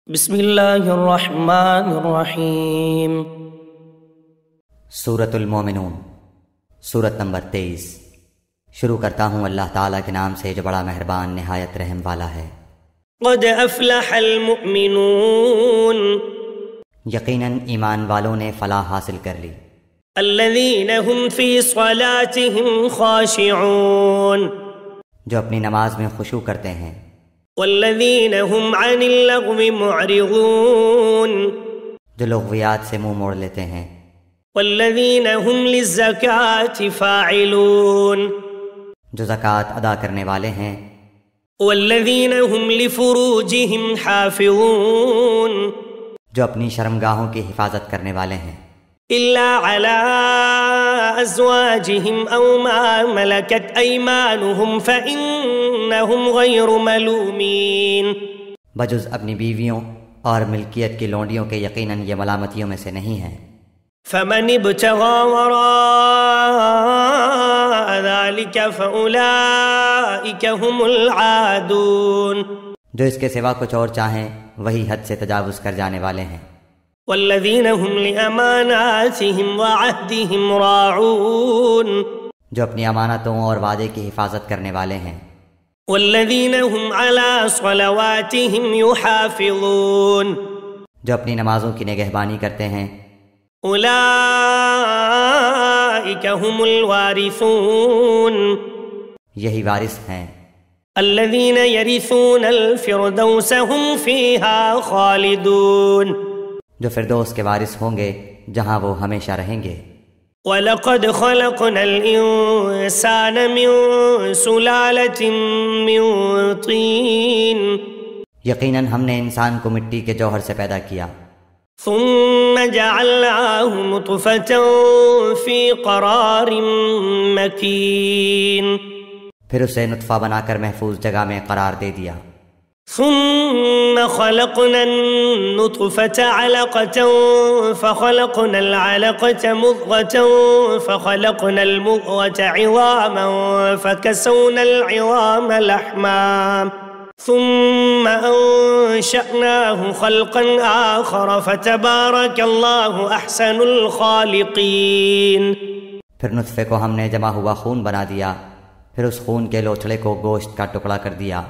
بسم اللہ الرحمن الرحیم۔ سورۃ المومنون، سورت نمبر 23۔ شروع کرتا ہوں اللہ تعالیٰ کے نام سے جو بڑا مہربان نہایت رحم والا ہے۔ قد افلح المؤمنون، یقیناً ایمان والوں نے فلاح حاصل کر لی۔ الذین هم فی صلاتهم خاشعون، جو اپنی نماز میں خشوع کرتے ہیں۔ والذین هم عن اللغو معرضون، جو لغویات سے منہ موڑ لیتے ہیں۔ والذین هم للزکاة فاعلون، جو زکوٰۃ ادا کرنے والے ہیں۔ والذین هم لفروجهم حافظون، جو اپنی شرمگاہوں کی حفاظت کرنے والے ہیں۔ إلا على أزواجهم أو ما ملكت أيمانهم فإنهم غير ملومين، بجز اپنی بیویوں اور ملکیت کی لونڈیوں کے یقیناً یہ ملامتیوں میں سے نہیں ہیں۔ فمن ابتغى وراء ذلك فأولئك هم العادون، جو اس کے سوا کچھ اور چاہیں وہی حد سے تجاوز کر جانے والے ہیں۔ والذین هم لأماناتهم وعهدهم راعون، جو اپنی امانتوں اور وعدے کی حفاظت کرنے والے ہیں۔ والذین هم على صلواتهم يحافظون، جو اپنی نمازوں کی نگہبانی کرتے ہیں۔ اولئک هم الوارثون، یہی وارث ہیں۔ الذین یرثون الفردوس هم فیها خالدون، جو فردوس کے وارث ہوں گے جہاں وہ ہمیشہ رہیں گے۔ وَلَقَدْ خَلَقْنَا الْإِنسَانَ مِن سُلَالَةٍ مِّن طِينٍ، یقیناً ہم نے انسان کو مٹی کے جوہر سے پیدا کیا۔ ثُمَّ جَعَلْنَاهُ نُطْفَةً فِي قَرَارٍ مَّكِينٍ، پھر اسے نطفہ بنا کر محفوظ جگہ میں قرار دے دیا۔ ثم خلقنا النطفة علقة فخلقنا العلقة مضغة فخلقنا المضغة عظاما فكسونا العظام لحما ثم أنشأناه خلقا آخر فتبارك الله أحسن الخالقين۔ پھر نطفے کو ہم نے جمع ہوا خون بنا دیا، پھر اس خون کے لوچڑے کو گوشت کا ٹکڑا کر دیا،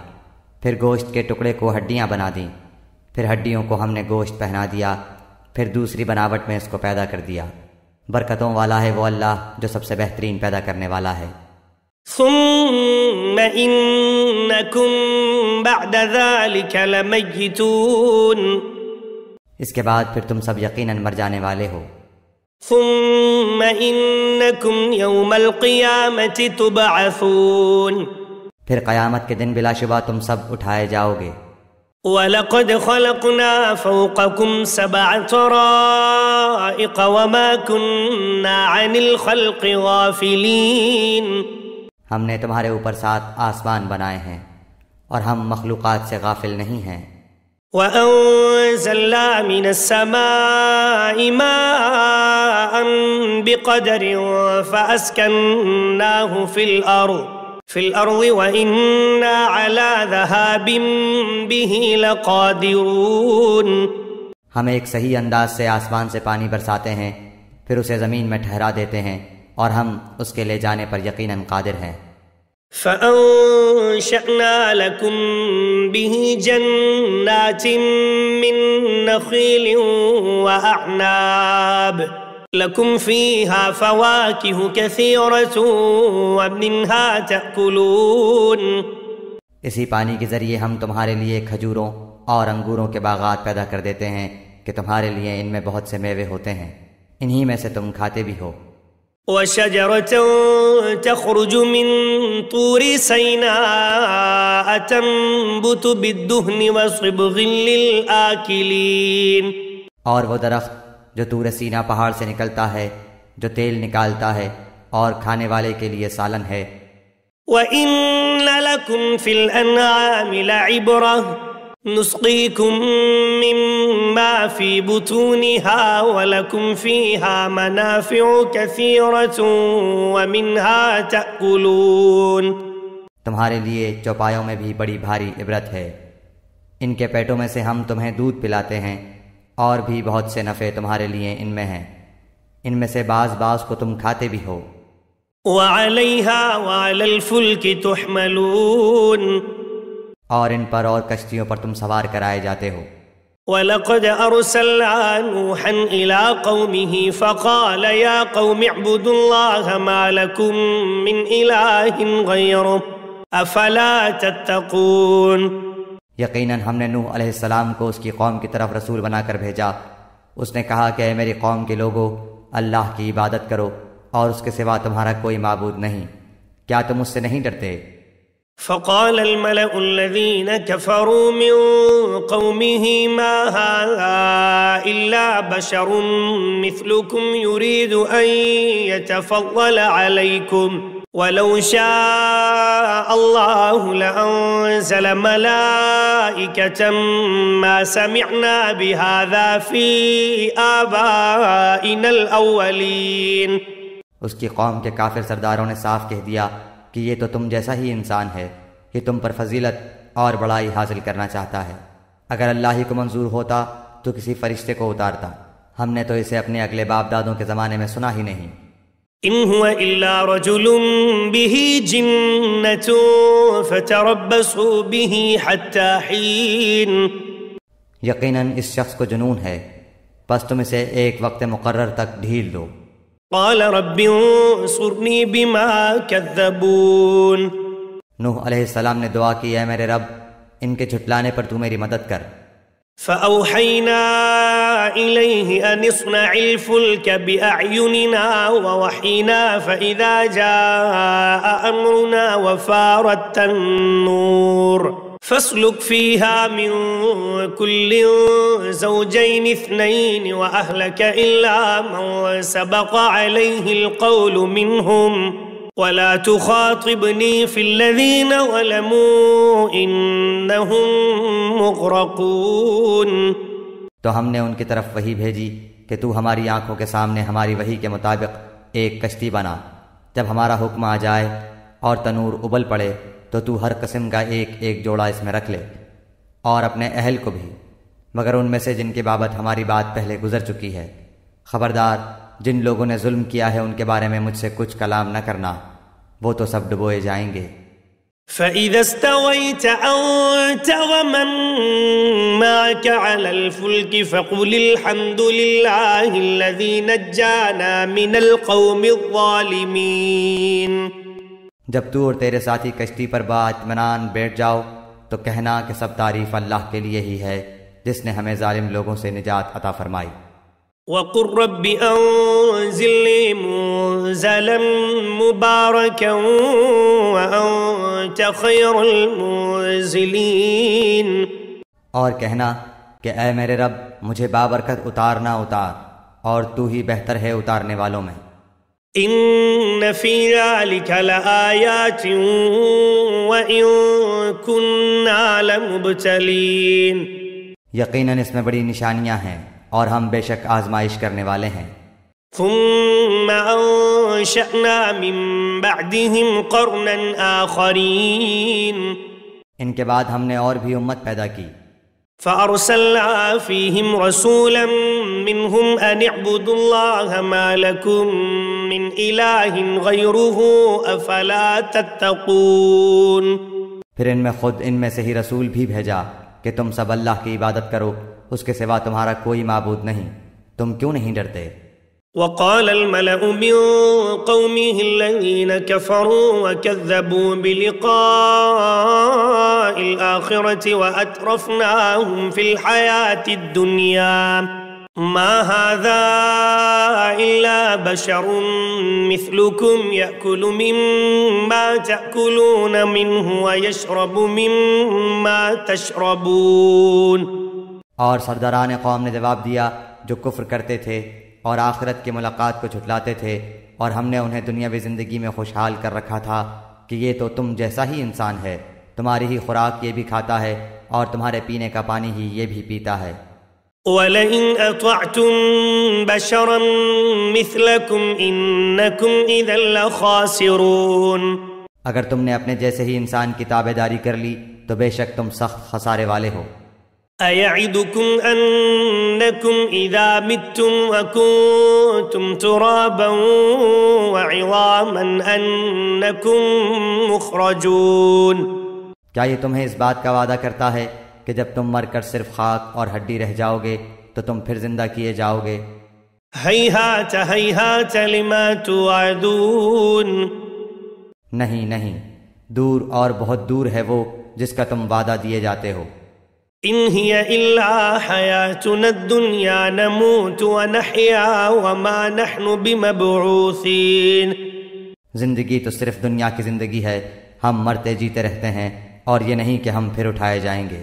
پھر گوشت کے ٹکڑے کو ہڈیاں بنا دیں، پھر ہڈیوں کو ہم نے گوشت پہنا دیا، پھر دوسری بناوٹ میں اس کو پیدا کر دیا۔ برکتوں والا ہے وہ اللہ جو سب سے بہترین پیدا کرنے والا ہے۔ ثم إنكم بعد ذلك لمیتون، اس کے بعد پھر تم سب یقیناً مر جانے والے ہو۔ ثم إنكم يوم القيامة تبعثون، پھر قیامت کے دن بلا شبہ تم سب اٹھائے جاؤ گے۔ وَلَقَدْ خَلَقْنَا فَوْقَكُمْ سَبْعَ طَرَائِقَ وَمَا كُنَّا عَنِ الْخَلْقِ غَافِلِينَ، ہم نے تمہارے اوپر 7 آسمان بنائے ہیں اور ہم مخلوقات سے غافل نہیں ہیں۔ وَأَنزَلْنَا مِنَ السَّمَاءِ مَاءً بِقَدَرٍ فَأَسْكَنَّاهُ فِي الْأَرْضِ وَإِنَّا عَلَى ذَهَابٍ بِهِ لَقَادِرُونَ، ہم ایک صحیح انداز سے آسمان سے پانی برساتے ہیں، پھر اسے زمین میں ٹھہرا دیتے ہیں اور ہم اس کے لے جانے پر یقیناً قادر ہیں۔ فَأَنشَأْنَا لَكُم بِهِ جَنَّاتٍ مِّن نَّخِيلٍ وَأَعْنَابٍ لَكُمْ فِيهَا فَوَاكِهُ كَثِيرَةٌ وَمِنْهَا تَأْكُلُونَ، اسی پانی کے ذریعے ہم تمہارے لیے کھجوروں اور انگوروں کے باغات پیدا کر دیتے ہیں کہ تمہارے لیے ان میں بہت سے میوے ہوتے ہیں، انہی میں سے تم کھاتے بھی ہو۔ وَشَجَرَةً تَخْرُجُ مِن طُورِ سَيْنَاءَ تَنبُتُ بِالدُّهْنِ وَصِبْغٍ لِّلْآكِلِينَ، اور وہ درخت جو طور سینا پہاڑ سے نکلتا ہے، جو تیل نکالتا ہے اور کھانے والے کے لیے سالن ہے۔ وَإِنَّ لَكُمْ فِي الْأَنْعَامِ لَعِبْرَةً نُسْقِيكُم مِّمَّا فِي بُطُونِهَا وَلَكُمْ فِيهَا مَنَافِعُ كَثِيرَةٌ وَمِنْهَا تَأْكُلُونَ، تمہارے لیے چوپایوں میں بھی بڑی بھاری عبرت ہے، ان کے پیٹوں میں سے ہم تمہیں دودھ پلاتے ہیں، اور بھی بہت سے نفع تمہارے لیے ان میں ہیں، ان میں سے بعض کو تم کھاتے بھی ہو۔ وعليها وعلى الفلك تحملون، اور ان پر اور کشتیوں پر تم سوار کرائے جاتے ہو۔ وَلَقَدْ أَرْسَلْنَا نُوحًا إِلَىٰ قَوْمِهِ فَقَالَ يَا قَوْمِ اعْبُدُوا اللَّهَ مَا لَكُم مِّنْ إِلَٰهٍ غَيْرُهُ أَفَلَا تَتَّقُونَ۔ یقیناً ہم نے نوح علیہ السلام کو اس کی قوم کی طرف رسول بنا کر بھیجا۔ اس نے کہا کہ اے میری قوم کے لوگو، اللہ کی عبادت کرو اور اس کے سوا تمہارا کوئی معبود نہیں، کیا تم اس سے نہیں ڈرتے؟ فقال الملأ الذين كفروا من قومه ما هذا إلا بشر مثلكم يريد أن يتفضل عليكم ولو شاء الله لأنزل ملائكة ما سمعنا بهذا في آبائنا الأولين۔ اس کی قوم کے کافر سرداروں نے صاف کہہ دیا کہ یہ تو تم جیسا ہی انسان ہے، یہ تم پر فضیلت اور بڑائی حاصل کرنا چاہتا ہے۔ اگر اللہ ہی کو منظور ہوتا تو کسی فرشتے کو اتارتا، ہم نے تو اسے اپنے اگلے باپ دادوں کے زمانے میں سنا ہی نہیں۔ ان هو الا رجل به جنة فتربصوا به حتى حين۔ یقیناً اس شخص کو جنون ہے، پس تم اسے ایک وقت مقرر تک ڈھیل دو۔ قال رب انصرني بما كذبون۔ نوح علیہ السلام نے دعا کی، اے میرے رب، ان کے جھٹلانے پر تو میری مدد کر۔ فأوحينا إليه أن اصنع الفلك بأعيننا ووحينا فإذا جاء أمرنا وفارت النور فاسلك فيها من كل زوجين اثنين وأهلك إلا من سبق عليه القول منهم ولا تخاطبني في الذين ظلموا إنهم مغرقون۔ تو ہم نے ان کی طرف وحی بھیجی کہ تو ہماری آنکھوں کے سامنے ہماری وحی کے مطابق ایک کشتی بنا، جب ہمارا حکم آ جائے اور تنور ابل پڑے تو ہر قسم کا ایک ایک جوڑا اس میں رکھ لے، اور اپنے اہل کو بھی، مگر ان میں سے جن کی بابت ہماری بات پہلے گزر چکی ہے۔ خبردار، جن لوگوں نے ظلم کیا ہے ان کے بارے میں مجھ سے کچھ کلام نہ کرنا، وہ تو سب ڈبوئے جائیں گے۔ فَإِذَا اسْتَوَيْتَ أَنْتَ وَمَنْ مَعَكَ عَلَى الْفُلْكِ فَقُلِ الْحَمْدُ لِلَّهِ الَّذِي نَجَّانَا مِنَ الْقَوْمِ الظَّالِمِينَ۔ جب تو اور تیرے ساتھی کشتی پر باطمینان بیٹھ جاؤ تو کہنا کہ سب تعریف اللہ کے لیے ہی ہے جس نے ہمیں ظالم لوگوں سے نجات عطا فرمائی۔ وَقُلْ رَبِّ أَنزِلْنِي مُنزَلًا مُبَارَكًا وَأَنْتَ خَيْرُ الْمُنزِلِينَ۔ اور کہنا کہ اے میرے رب، مجھے بابرکت اتار اور تو ہی بہتر ہے اتارنے والوں میں۔ إِنَّ فِي ذَلِكَ لَآيَاتٍ وَإِن كُنَّا لَمُبْتَلِينَ۔ یقیناً اس میں بڑی نشانیاں ہیں اور ہم بے شک آزمائش کرنے والے ہیں۔ ثُمَّ أَنشَأْنَا مِن بَعْدِهِمْ قَرْنًا آخَرِينَ۔ ان کے بعد ہم نے اور بھی امت پیدا کی۔ فَأَرْسَلْنَا فِيهِمْ رَسُولًا مِّنْهُمْ أَنِ اعْبُدُوا اللَّهَ مَا لَكُم مِّنْ إِلَٰهٍ غَيْرُهُ أَفَلَا تَتَّقُونَ۔ پھر ان میں سے ہی رسول بھی بھیجا کہ تم سب اللہ کی عبادت کرو، اس کے سوا تمہارا کوئی معبود نہیں، تم کیوں نہیں ڈرتے؟ وقال الملأ من قومه الذين كفروا وكذبوا بلقاء الآخرة وأترفناهم في الحياة الدنيا ما هذا إلا بشر مثلكم يأكل مما تأكلون منه ويشرب مما تشربون۔ اور سرداران قوم نے جواب دیا جو کفر کرتے تھے اور آخرت کی ملاقات کو جھٹلاتے تھے، اور ہم نے انہیں دنیاوی زندگی میں خوشحال کر رکھا تھا کہ یہ تو تم جیسا ہی انسان ہے، تمہاری ہی خوراک یہ بھی کھاتا ہے اور تمہارے پینے کا پانی ہی یہ بھی پیتا ہے۔ وَلَئِنْ أَطَعْتُمْ بَشَرًا مِثْلَكُمْ إِنَّكُمْ إِذًا لَخَاسِرُونَ۔ اگر تم نے اپنے جیسے ہی انسان کی تابع داری کر لی تو بے شک تم سخت خسارے والے ہو۔ أيعدكم أنكم إذا متم وكنتم ترابا وعظاما أنكم مخرجون؟ کیا یہ تمہیں اس بات کا وعدہ کرتا ہے کہ جب تم مر کر صرف خاک اور ہڈی رہ جاؤ گے تو تم پھر زندہ کیے جاؤ گے؟ هيهات هيهات لما توعدون، نہیں نہیں، دور اور بہت دور ہے وہ جس کا تم وعدہ دیے جاتے ہو۔ إن هي إلا حياتنا الدنيا نموت ونحيا وما نحن بمبعوثين، زندگی تو صرف دنیا کی زندگی ہے، ہم مرتے جیتے رہتے ہیں اور یہ نہیں کہ ہم پھر اٹھائے جائیں گے۔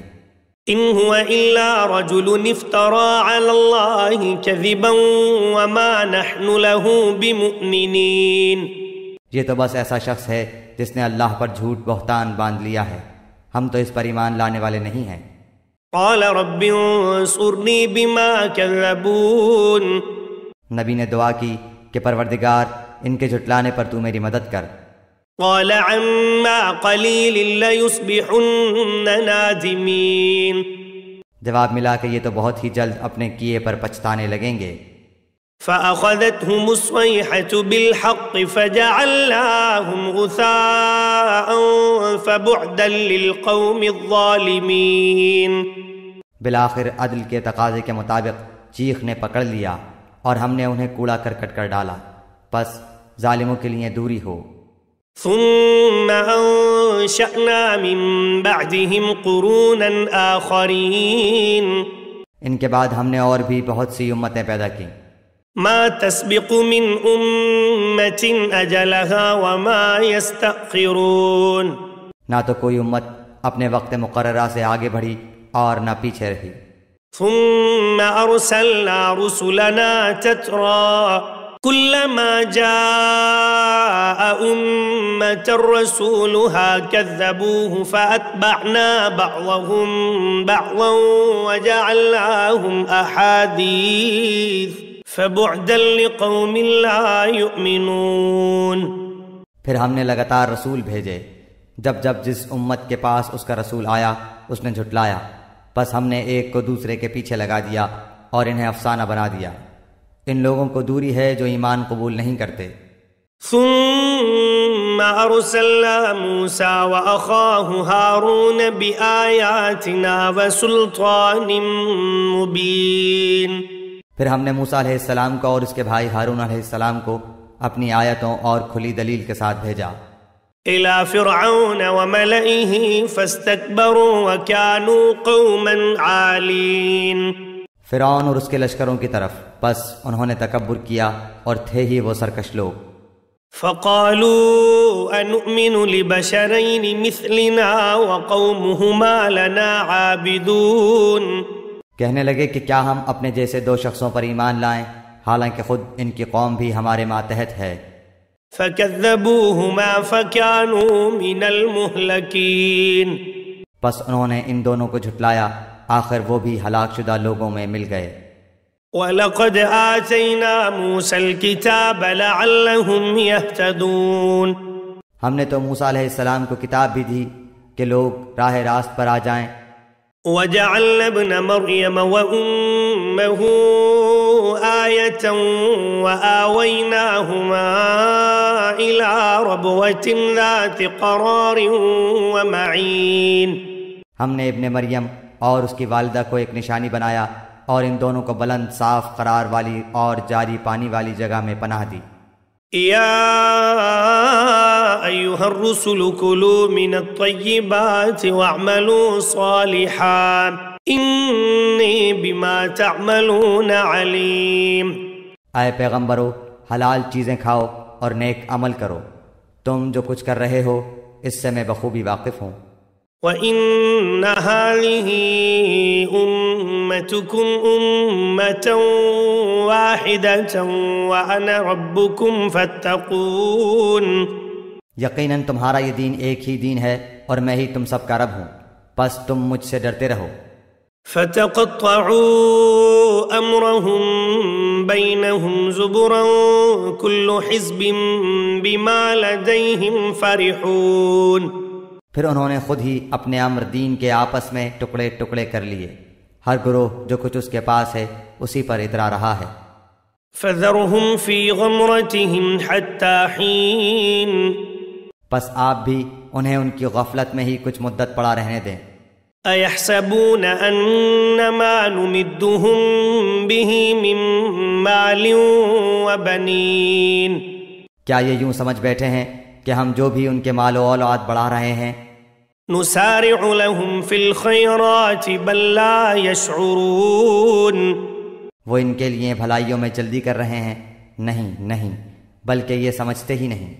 إن هو إلا رجل افترى على الله كذبا وما نحن له بمؤمنين، یہ تو بس ایسا شخص ہے جس نے اللہ پر جھوٹ بہتان باندھ لیا ہے، ہم تو اس پر ایمان لانے والے نہیں ہیں۔ قال رب انصرني بما كذبون، نبی نے دعا کی کہ پروردگار ان کے جھٹلانے پر تو میری مدد کر۔ قال عما قليل ليصبحن نادمين، جواب ملا کہ یہ تو بہت ہی جلد اپنے کیے پر پچھتانے لگیں گے۔ فأخذتهم الصيحة بالحق فجعلناهم غثاء فبعدا للقوم الظالمين، بالآخر عدل کے تقاضے کے مطابق چیخ نے پکڑ لیا اور ہم نے انہیں کوڑا کرکٹ کر ڈالا، پس ظالموں کے لیے دوری ہو۔ ثم أنشأنا من بعدهم قرونا آخرين، ان کے بعد ہم نے اور بھی بہت سی امتیں پیدا کی۔ ما تسبق من أمة أجلها وما يستأخرون، نہ تو کوئی امت اپنے وقت مقررہ سے آگے بڑھی اور نہ پیچھے رہی۔ ثم أرسلنا رسلنا تترى كلما جاء أمة رسولها كذبوه فأتبعنا بعضهم بعضا وجعلناهم أحاديث فبعدا لقوم لا يؤمنون، پھر ہم نے لگاتار رسول بھیجے، جب جب جس امت کے پاس اس کا رسول آیا اس نے جھٹلایا، بس ہم نے ایک کو دوسرے کے پیچھے لگا دیا اور انہیں افسانہ بنا دیا۔ ان لوگوں کو دوری ہے جو ایمان قبول نہیں کرتے۔ ثم أرسلنا موسى وأخاه هارون بآياتنا وسلطان مبين، پھر ہم نے موسیٰ علیہ السلام کو اور اس کے بھائی ہارون علیہ السلام کو اپنی آیتوں اور کھلی دلیل کے ساتھ بھیجا۔ إلى فرعون وملئه فاستكبروا وكانوا قوما عالين، فرعون اور اس کے لشکروں کی طرف، بس انہوں نے تکبر کیا اور تھے ہی وہ سرکش لوگ۔ فقالوا أنؤمن لبشرين مثلنا وقومهما لنا عابدون، کہنے لگے کہ کیا ہم اپنے جیسے دو شخصوں پر ایمان لائیں حالانکہ خود ان کی قوم بھی ہمارے ماتحت ہے۔ فكذبوهما فكانوا من المهلكين، بس انہوں نے ان دونوں کو جھٹلایا، آخر وہ بھی ہلاک شدہ لوگوں میں مل گئے۔ وَلَقَدْ آتَيْنَا مُوسَى الْكِتَابَ لَعَلَّهُمْ يَهْتَدُونَ، ہم نے تو موسیٰ علیہ السلام کو کتاب بھی دی کہ لوگ راہ راست پر آ جائیں۔ وَجَعَلْنَا ابْنَ مَرْيَمَ وَأُمَّهُ آيَةً وَآوَيْنَاهُمَا إِلَى رَبْوَةٍ ذَاتِ قَرَارٍ وَمَعِينٍ، ہم نے ابن مریم اور اس کی والدہ کو ایک نشانی بنایا اور ان دونوں کو بلند صاف قرار والی اور جاری پانی والی جگہ میں پناہ دی۔ یا ایھا الرسل کلوا من الطیبات واعملوا صالحا انی بما تعملون علیم، اے پیغمبرو حلال چیزیں کھاؤ اور نیک عمل کرو، تم جو کچھ کر رہے ہو اس سے میں بخوبی واقف ہوں۔ وَإِنَّ هَٰذِهِ أُمَّتُكُمْ أُمَّةً وَاحِدَةً وَأَنَا رَبُّكُمْ فَاتَّقُونِ، یقیناً تمہارا یہ دین ایک ہی دین ہے اور میں ہی تم سب کا رب ہوں، بس تم مجھ سے ڈرتے رہو۔ فَتَقَطَّعُوا أَمْرَهُمْ بَيْنَهُمْ زُبُرًا كُلُّ حِزْبٍ بِمَا لَدَيْهِمْ فَرِحُونَ، پھر انہوں نے خود ہی اپنے امر دین کے آپس میں ٹکڑے ٹکڑے کر لیے، ہر گروہ جو کچھ اس کے پاس ہے اسی پر اترا رہا ہے۔ فذرهم في غمرتهم حتى حين بس آپ بھی انہیں ان کی غفلت میں ہی کچھ مدت پڑا رہنے دیں۔ أيحسبون أنما نمدهم به من مال وبنين کیا یہ یوں سمجھ بیٹھے ہیں کہ ہم جو بھی ان کے مال و اولاد بڑھا رہے ہیں نسارع لهم في الخيرات بل لا يشعرون وہ ان کے لیے بھلائیوں میں جلدی کر رہے ہیں؟ نہیں، بلکہ یہ سمجھتے ہی نہیں۔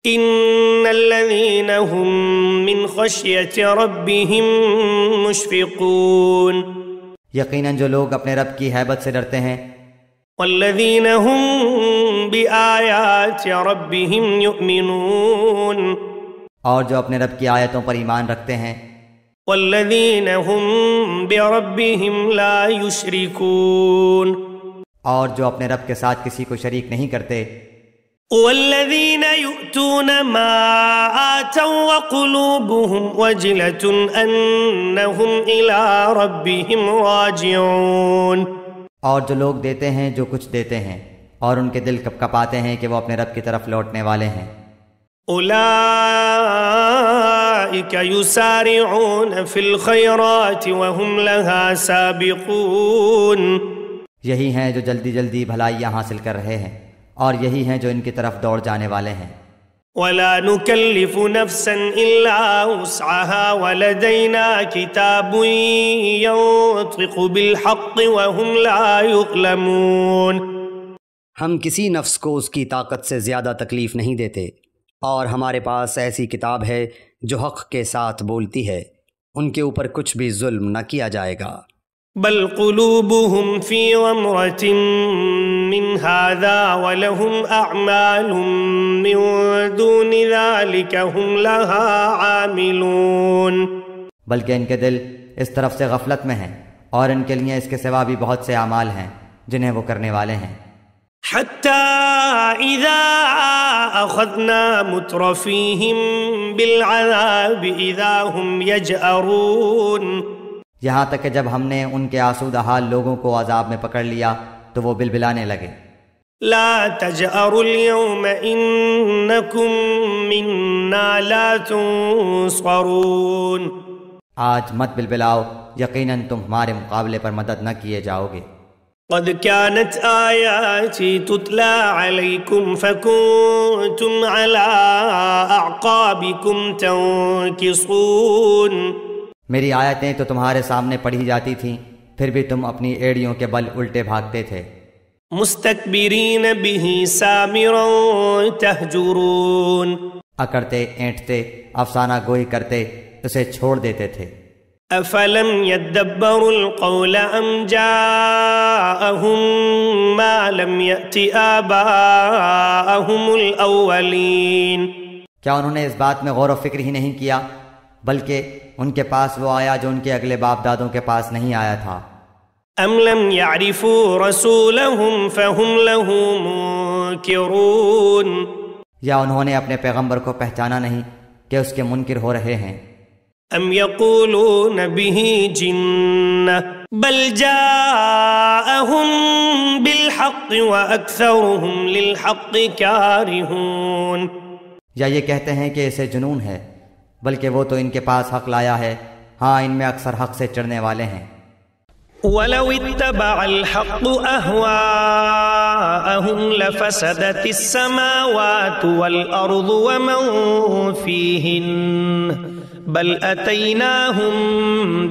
ان الذين هم من خشية ربهم مشفقون یقیناً جو لوگ اپنے رب کی ہیبت سے ڈرتے ہیں، والذين هم بآيات ربهم يؤمنون اور جو اپنے رب کی آیتوں پر ایمان رکھتے ہیں، والذين هم بربهم لا يشركون اور جو اپنے رب کے ساتھ کسی کو شریک نہیں کرتے، والذين يؤتون ما آتوا وقلوبهم وجلة أنهم إلى ربهم راجعون اور جو لوگ دیتے ہیں جو کچھ دیتے ہیں اور ان کے دل کپکپاتے ہیں کہ وہ اپنے رب کی طرف لوٹنے والے ہیں۔ أولئك يسارعون في الخيرات وهم لها سابقون یہی ہیں جو جلدی جلدی بھلائیاں حاصل کر رہے ہیں اور یہی ہیں جو ان کی طرف دوڑ جانے والے ہیں۔ ولا نكلف نفسا إلا وسعها ولدينا كتاب ينطق بالحق وهم لا يظلمون ہم کسی نفس کو اس کی طاقت سے زیادہ تکلیف نہیں دیتے اور ہمارے پاس ایسی کتاب ہے جو حق کے ساتھ بولتی ہے، ان کے اوپر کچھ بھی ظلم نہ کیا جائے گا۔ بل قلوبهم في غمرة من هذا ولهم أعمال من دون ذلك هم لها عاملون بلکہ ان کے دل اس طرف سے غفلت میں ہیں اور ان کے لیے اس کے سوا بھی بہت سے اعمال ہیں جنہیں وہ کرنے والے ہیں۔ حتى إذا أخذنا مترفيهم بالعذاب إذا هم يجأرون یہاں تک کہ جب ہم نے ان کے آسودہ حال لوگوں کو عذاب میں پکڑ لیا تو وہ بلبلانے لگے۔ لا تجأروا اليوم إنكم منا لا تنصرون آج مت بلبلاؤ، یقیناً تم ہمارے مقابلے پر مدد نہ کیے جاؤ گے۔ قد كانت آياتي تتلى عليكم فكنتم على أعقابكم تنكصون میری آیتیں تو تمہارے سامنے پڑھی جاتی تھیں، پھر بھی تم اپنی ایڑیوں کے بل الٹے بھاگتے تھے۔ مستكبرين به سامرا تهجرون اکڑتے اینٹتے افسانہ گوئی کرتے اسے چھوڑ دیتے تھے۔ افلم يدبروا القول ام جاءهم ما لم يأت آباءهم الاولین کیا انہوں نے اس بات میں غور و فکر ہی نہیں کیا بلکہ ان کے پاس وہ آیا جو ان کے اگلے باپ دادوں کے پاس نہیں آیا تھا۔ ام لم يعرفوا رسولهم فهم له منکرون یا انہوں نے اپنے پیغمبر کو پہچانا نہیں کہ اس کے منکر ہو رہے ہیں۔ ام يقولون به جنة بل جاءهم بالحق واكثرهم للحق كارهون یا یہ کہتے ہیں کہ اسے جنون ہے بلکہ وہ تو ان کے پاس حق لایا ہے، ہاں ان میں اکثر حق سے چڑھنے والے ہیں۔ ولو اتبع الحق أهواءهم لفسدت السماوات والأرض ومن فيهن بل أتيناهم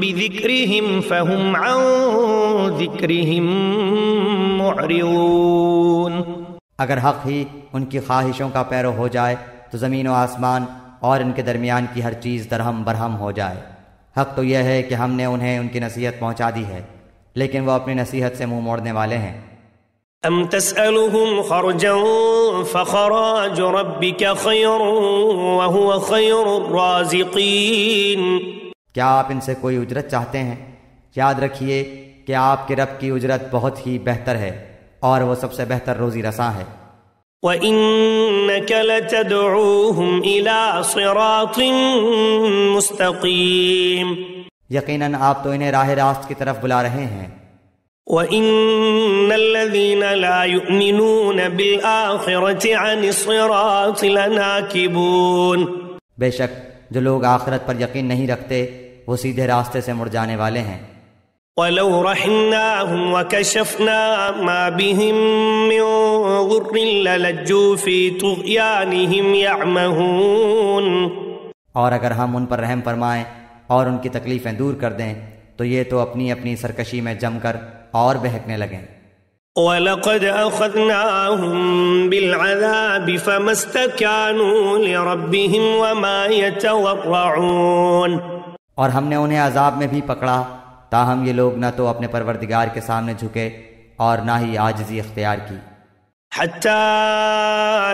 بذكرهم فهم عن ذكرهم معرضون اگر حق ہی ان کی خواہشوں کا پیرو ہو جائے تو زمین و آسمان اور ان کے درمیان کی ہر چیز درہم برہم ہو جائے۔ حق تو یہ ہے کہ ہم نے انہیں ان کی نصیحت پہنچا دی ہے، لیکن وہ اپنی نصیحت سے منہ موڑنے والے ہیں۔ ام تسألهم خرجا فخراج ربك خير وهو خير الرازقين کیا آپ ان سے کوئی اجرت چاہتے ہیں؟ یاد رکھیے کہ آپ کے رب کی اجرت بہت ہی بہتر ہے اور وہ سب سے بہتر روزی رساں ہے۔ وَإِنَّكَ لَتَدْعُوهُمْ إِلَى صِرَاطٍ مُسْتَقِيمٍ یقیناً آپ تو انہیں راہ راست کی طرف بلا رہے ہیں۔ وَإِنَّ الَّذِينَ لَا يُؤْمِنُونَ بِالْآخِرَةِ عَنِ الصِّرَاطِ لَنَاكِبُونَ، بے شک جو لوگ آخرت پر یقین نہیں رکھتے وہ سیدھے راستے سے مڑ جانے والے ہیں۔ وَلَوْ رَحِمْنَاهُمْ وَكَشَفْنَا مَا بِهِمْ مِنْ ضُرٍّ لَلَجُّوا فِي طُغْيَانِهِمْ يَعْمَهُونَ، اور اگر ہم ان پر رحم فرمائیں اور ان کی تکلیفیں دور کر دیں تو یہ تو اپنی اپنی سرکشی میں جم کر اور بہکنے لگیں۔ وَلَقَدْ أَخَذْنَاهُمْ بِالْعَذَابِ فَمَا اسْتَكَانُوا لِرَبِّهِمْ وَمَا يَتَضَرَّعُونَ، اور ہم نے انہیں عذاب میں بھی پکڑا تاہم یہ لوگ نہ تو اپنے پروردگار کے سامنے جھکے اور نہ ہی عاجزی اختیار کی۔ حَتَّى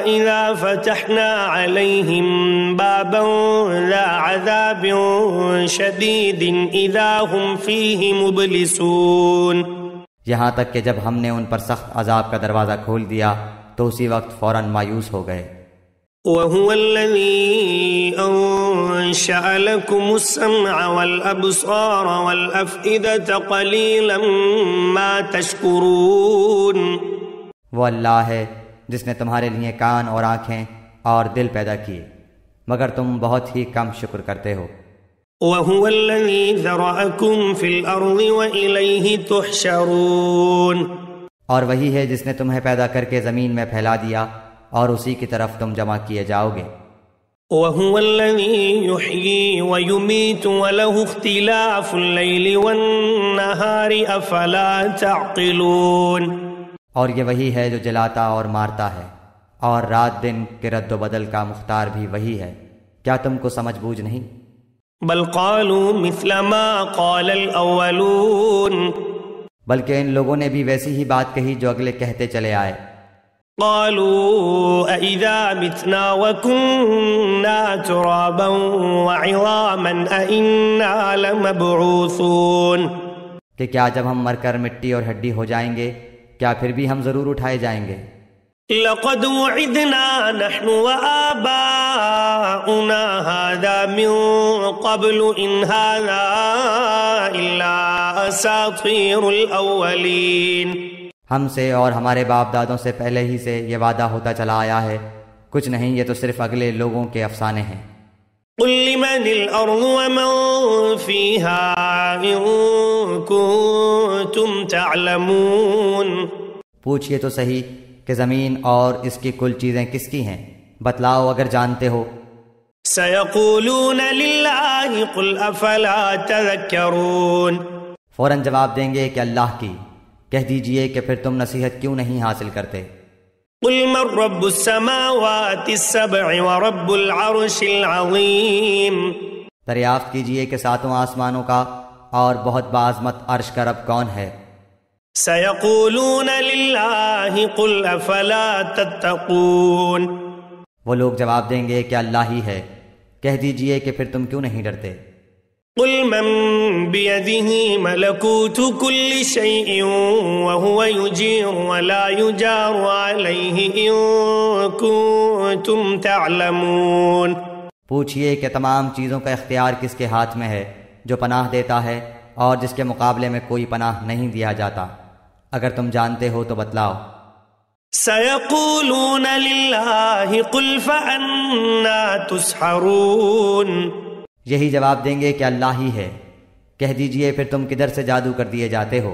إِذَا فَتَحْنَا عَلَيْهِمْ بَابًا ذَا عَذَابٍ شَدِيدٍ إِذَا هُمْ فِيهِ مُبْلِسُونَ، یہاں تک کہ جب ہم نے ان پر سخت عذاب کا دروازہ کھول دیا تو اسی وقت فوراً مایوس ہو گئے۔ وَهُوَ الَّذِي أَنشَأَ لَكُمُ السَّمْعَ وَالْأَبْصَارَ وَالْأَفْئِدَةَ قَلِيلًا مَا تَشْكُرُونَ، وہ اللہ ہے جس نے تمہارے لیے کان اور آنکھیں اور دل پیدا کیے مگر تم بہت ہی کم شکر کرتے ہو۔ وَهُوَ الَّذِي ذَرَأَكُمْ فِي الْأَرْضِ وَإِلَيْهِ تُحْشَرُونَ، اور وہی ہے جس نے تمہیں پیدا کر کے زمین میں پھیلا دیا اور اسی کی طرف تم جمع کیے جاؤ گے۔ وَهُوَ الَّذِي يُحْيِي وَيُمِيتُ وَلَهُ اخْتِلَافُ اللَّيْلِ وَالنَّهَارِ أَفَلَا تَعْقِلُونَ، اور یہ وہی ہے جو جلاتا اور مارتا ہے اور رات دن کے رد و بدل کا مختار بھی وہی ہے، کیا تم کو سمجھ بوجھ نہیں؟ بل قالوا مثل ما قال الأولون، بلکہ ان لوگوں نے بھی ویسی ہی بات کہی جو اگلے کہتے چلے آئے۔ قالوا أَإِذَا مِتْنَا وَكُنَّا تُرَابًا وَعِظَامًا أَإِنَّا لَمَبْعُوثُونَ، کہ کیا جب ہم مر کر مٹی اور ہڈی ہو جائیں گے کیا پھر بھی ہم ضرور اٹھائے جائیں گے؟ لقد وعدنا نحن وآباؤنا هذا من قبل إن هذا إلا أساطير الأولين، ہم سے اور ہمارے باپ دادوں سے پہلے ہی سے یہ وعدہ ہوتا چلا آیا ہے، کچھ نہیں یہ تو صرف اگلے لوگوں کے افسانے ہیں۔ قل لمن الأرض ومن فيها إن كنتم تعلمون، پوچھئے تو صحیح کہ زمین اور اس کی کل چیزیں کس کی ہیں، بتلاؤ اگر جانتے ہو۔ سيقولون لله قل أفلا تذكرون، فوراً جواب دیں گے کہ اللہ کی، کہہ دیجئے کہ پھر تم نصیحت کیوں نہیں حاصل کرتے۔ قل من رب السماوات السبع ورب العرش العظیم، دریافت کیجئے کہ ساتوں آسمانوں کا اور بہت بعظمت عرش کا رب کون ہے۔ سيقولون لله قل أفلا تتقون، وہ لوگ جواب دیں گے کہ اللہ ہی ہے، کہہ دیجئے کہ پھر تم کیوں نہیں ڈرتے۔ قل من بيده ملكوت كل شيء وهو يجير ولا يجار عليه إن كنتم تعلمون، پوچھئے کہ تمام چیزوں کا اختیار کس کے ہاتھ میں ہے جو پناہ دیتا ہے اور جس کے مقابلے میں کوئی پناہ نہیں دیا جاتا، اگر تم جانتے ہو تو بتلاؤ۔ سيقولون لله قل فأنا تسحرون، یہی جواب دیں گے کہ اللہ ہی ہے، کہہ دیجئے پھر تم کدھر سے جادو کر دیے جاتے ہو۔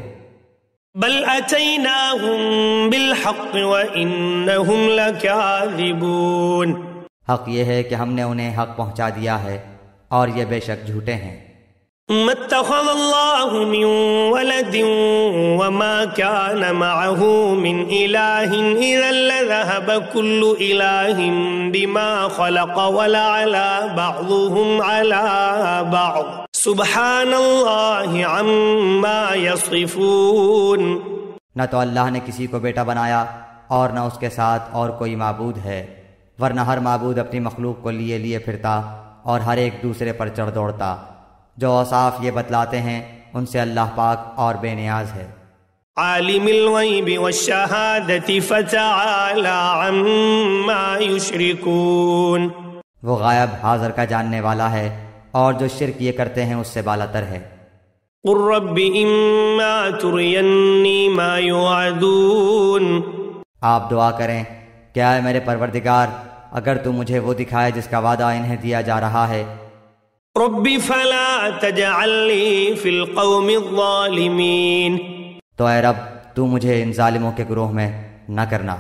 بل أتيناهم بالحق وإنهم لكاذبون، حق یہ ہے کہ ہم نے انہیں حق پہنچا دیا ہے اور یہ بے شک جھوٹے ہیں۔ ما اتخذ الله من ولد وما كان معه من إله إذا لذهب كل إله بما خلق ولعلى بعضهم على بعض سبحان الله عما يصفون، نہ تو اللہ نے کسی کو بیٹا بنایا اور نہ اس کے ساتھ اور کوئی معبود ہے، ورنہ ہر معبود اپنی مخلوق کو لیے لیے پھرتا اور ہر ایک دوسرے پر چڑھ دوڑتا، جو اوصاف یہ بتلاتے ہیں ان سے اللہ پاک اور بے نیاز ہے۔ عالم الغیب والشہادۃ فتعالی عما یشرکون، وہ غائب حاضر کا جاننے والا ہے اور جو شرک یہ کرتے ہیں اس سے بالا تر ہے۔ قل رب إما تريني ما يوعدون. آپ دعا کریں کہ اے میرے پروردگار اگر تو مجھے وہ دکھائے جس کا وعدہ انہیں دیا جا رہا ہے. رب فلا تجعلني في القوم الظالمين. تو اے رب تو مجھے ان ظالموں کے گروہ میں نہ کرنا.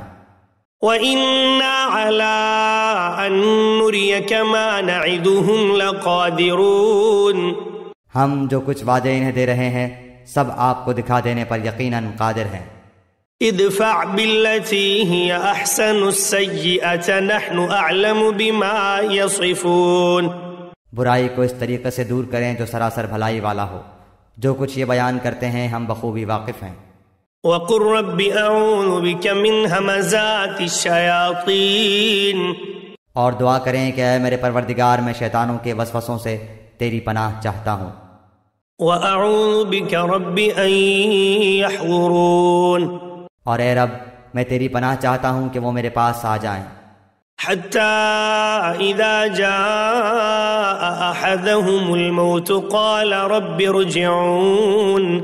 وَإِنَّا عَلَىٰ أَن نُّرِيَكَ مَا نَعِدُهُمْ لَقَادِرُونَ. ہم جو کچھ وعدے انہیں دے رہے ہیں سب آپ کو دکھا دینے پر یقیناً قادر ہیں. ادفع بالتي هي أحسن السيئة نحن أعلم بما يصفون. برائی کو اس طریقے سے دور کریں جو سراسر بھلائی والا ہو. جو کچھ یہ بیان کرتے ہیں ہم بخوبی واقف ہیں. وقل رب أعوذ بك من همزات الشياطين. اور دعا کریں کہ اے میرے پروردگار میں شیطانوں کے وسوسوں سے تیری پناہ چاہتا ہوں. وأعوذ بك رب أن يحضرون. اور اے رب میں تیری پناہ چاہتا ہوں کہ وہ میرے پاس آ جائیں. حتى إذا جاء أحدهم الموت قال رب ارجعون.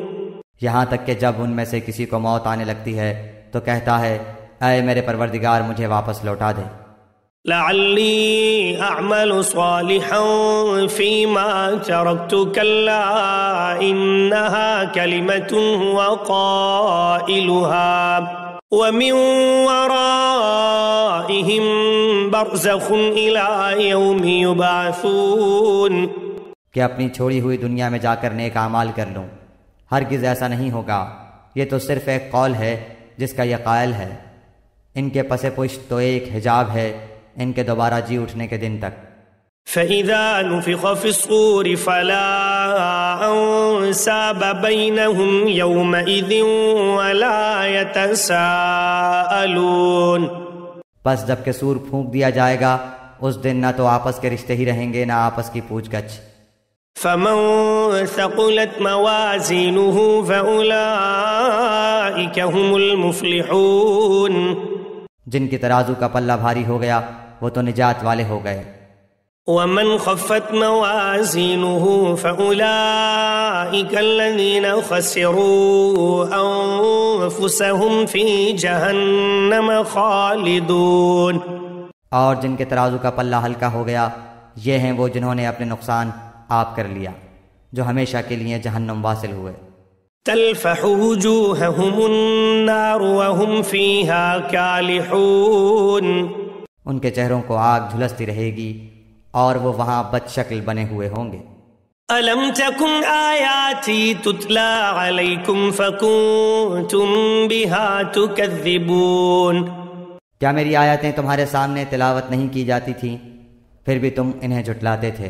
یہاں تک کہ جب ان میں سے کسی کو موت آنے لگتی ہے تو کہتا ہے اے میرے پروردگار مجھے واپس لوٹا دے. لعلی اعمل صالحا فيما تركت كلا انها كلمة هو قائلها ومن ورائهم برزخ الى يوم يبعثون. کہ اپنی چھوڑی ہوئی دنیا میں جا کر نیک اعمال کر لوں. ہرگز ایسا نہیں ہوگا. یہ تو صرف ایک قول ہے جس کا یہ قائل ہے. ان کے پس پشت تو ایک حجاب ہے ان کے دوبارہ جی اٹھنے کے دن تک. فَإِذَا نُفِخَ فِي الصُّورِ فَلَا أَنْسَابَ بَيْنَهُمْ يَوْمَئِذٍ وَلَا يَتَسَاءَلُونَ. پس جب کہ سور پھونک دیا جائے گا اس دن نہ تو آپس کے رشتے ہی رہیں گے نہ آپس کی پوچھ گچھ. فَمَنْ ثَقُلَتْ مَوَازِينُهُ فَأُولَئِكَ هُمُ الْمُفْلِحُونَ. جن کی ترازو کا پلہ بھاری ہو گیا وہ تو نجات والے ہو گئے. وَمَنْ خَفَّتْ مَوَازِينُهُ فَأُولَئِكَ الَّذِينَ خَسِرُوا أَنفُسَهُمْ فِي جَهَنَّمَ خَالِدُونَ. اور جن کے ترازو کا پلہ ہلکا ہو گیا یہ ہیں وہ جنہوں نے اپنے نقصان آپ کر لیا جو ہمیشہ کے لیے جہنم واصل ہوئے. تلفح وجوههم النار وهم فيها كالحون. ان کے چہروں کو آگ جھلستی رہے گی اور وہ وہاں بد شکل بنے ہوئے ہوں گے. ألم تكن آياتي تتلى عليكم فكنتم بها تكذبون. کیا میری آیاتیں تمہارے سامنے تلاوت نہیں کی جاتی تھیں پھر بھی تم انہیں جھٹلاتے تھے.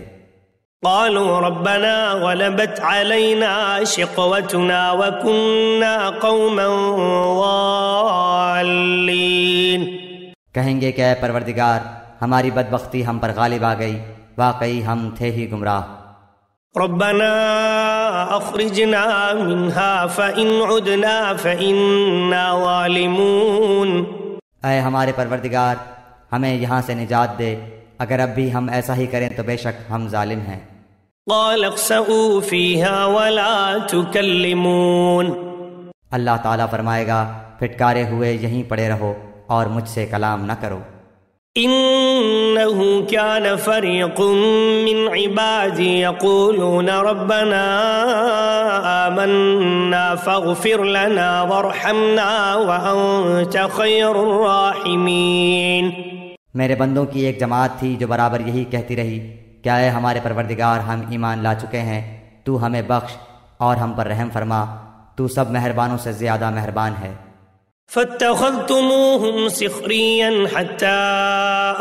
قالوا ربنا غلبت علينا شقوتنا وكنا قوما ضالين. کہیں گے کہ اے پروردگار ہماری بدبختی ہم پر غالب آ گئی واقعی ہم تھے ہی گمراہ. ربنا اخرجنا منها فإن عدنا فإنا ظالمون. اے ہمارے پروردگار ہمیں یہاں سے نجات دے اگر اب بھی ہم ایسا ہی کریں تو بے شک ہم ظالم ہیں. قال اخسئوا فيها ولا تكلمون. اللہ تعالیٰ فرمائے گا پھٹکارے ہوئے یہیں پڑے رہو اور مجھ سے کلام نہ کرو. انه كان فريق من عبادي يقولون ربنا آمنا فاغفر لنا وارحمنا وأنت خير الراحمين. میرے بندوں کی ایک جماعت تھی جو برابر یہی کہتی رہی کیا اے ہمارے پروردگار ہم ایمان لا چکے ہیں تو ہمیں بخش اور ہم پر رحم فرما تو سب مہربانوں سے زیادہ مہربان ہے. فاتخذتموهم سخريا حتى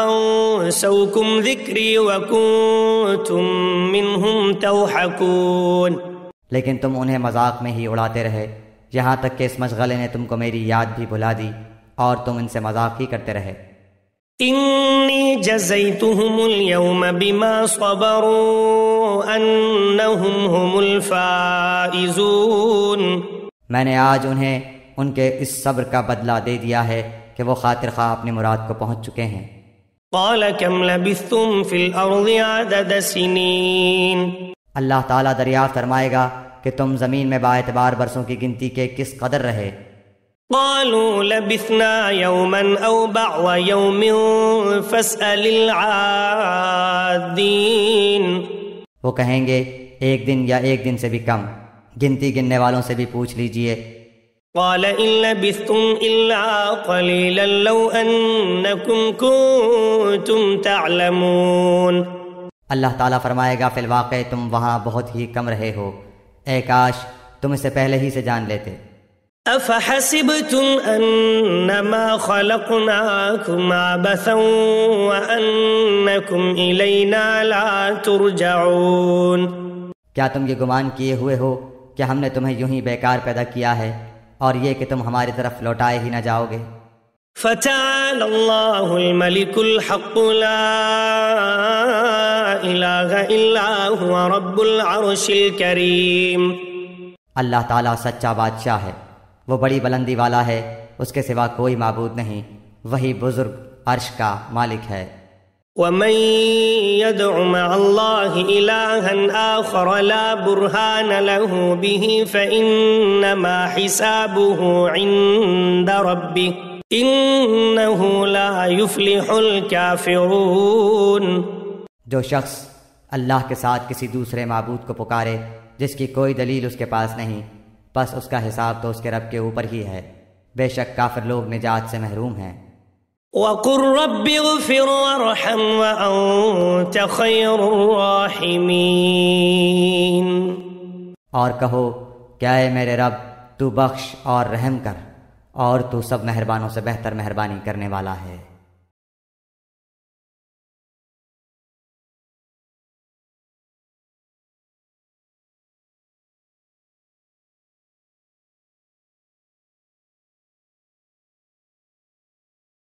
أنسوكم ذكري وكنتم منهم تضحكون. لیکن تم انہیں مذاق میں ہی اڑاتے رہے یہاں تک کہ اس مشغلے نے تم کو میری یاد بھی بھلا دی اور تم ان سے مذاق ہی کرتے رہے. إني جزيتهم اليوم بما صبروا أنهم هم الفائزون. میں نے آج انہیں ان کے اس صبر کا بدلہ دے دیا ہے کہ وہ خاطر خواہ اپنی مراد کو پہنچ چکے ہیں. قال كم لبثتم في الأرض عدد سنين. اللہ تعالیٰ دریافت فرمائے گا کہ تم زمین میں باعتبار برسوں کی گنتی کے کس قدر رہے؟ قالوا لبثنا يوما أو بعض يوم فاسأل العادين. وہ کہیں گے ایک دن یا ایک دن سے بھی کم، گنتی گننے والوں سے بھی پوچھ لیجئے۔ قال إن لبثتم إلا قليلا لو أنكم كنتم تعلمون. اللہ تعالیٰ فرمائے گا فی الواقع تم وہاں بہت ہی کم رہے ہو، اے کاش تم اسے پہلے ہی سے جان لیتے۔ أفحسبتم أنما خلقناكم عبثا وأنكم إلينا لا ترجعون. کیا تم یہ گمان کیے ہوئے ہو کہ ہم نے تمہیں یوں ہی بیکار پیدا کیا ہے اور یہ کہ تم ہماری طرف لوٹائے ہی نہ جاؤ گے؟ فتعالى الله الملك الحق لا إله إلا هو رب العرش الكريم. اللہ تعالیٰ سچا بادشاہ ہے، وہ بڑی بلندی والا ہے، اس کے سوا کوئی معبود نہیں، وہی بزرگ عرش کا مالک ہے۔ ومن يدع مع الله إلها آخر لا برهان له به فإنما حسابه عند ربه إنه لا يفلح الكافرون. جو شخص اللہ کے ساتھ کسی دوسرے معبود کو پکارے جس کی کوئی دلیل اس کے پاس نہیں، بس اس کا حساب تو اس کے رب کے اوپر ہی ہے، بے شک کافر لوگ نجات سے محروم ہیں۔ وَقُلْ رَبِّ اغْفِرْ وَارْحَمْ وَأَنْتَ خَيْرُ الرَّاحِمِينَ. اور کہو کہ اے میرے رب تو بخش اور رحم کر، اور تو سب مہربانوں سے بہتر مہربانی کرنے والا ہے۔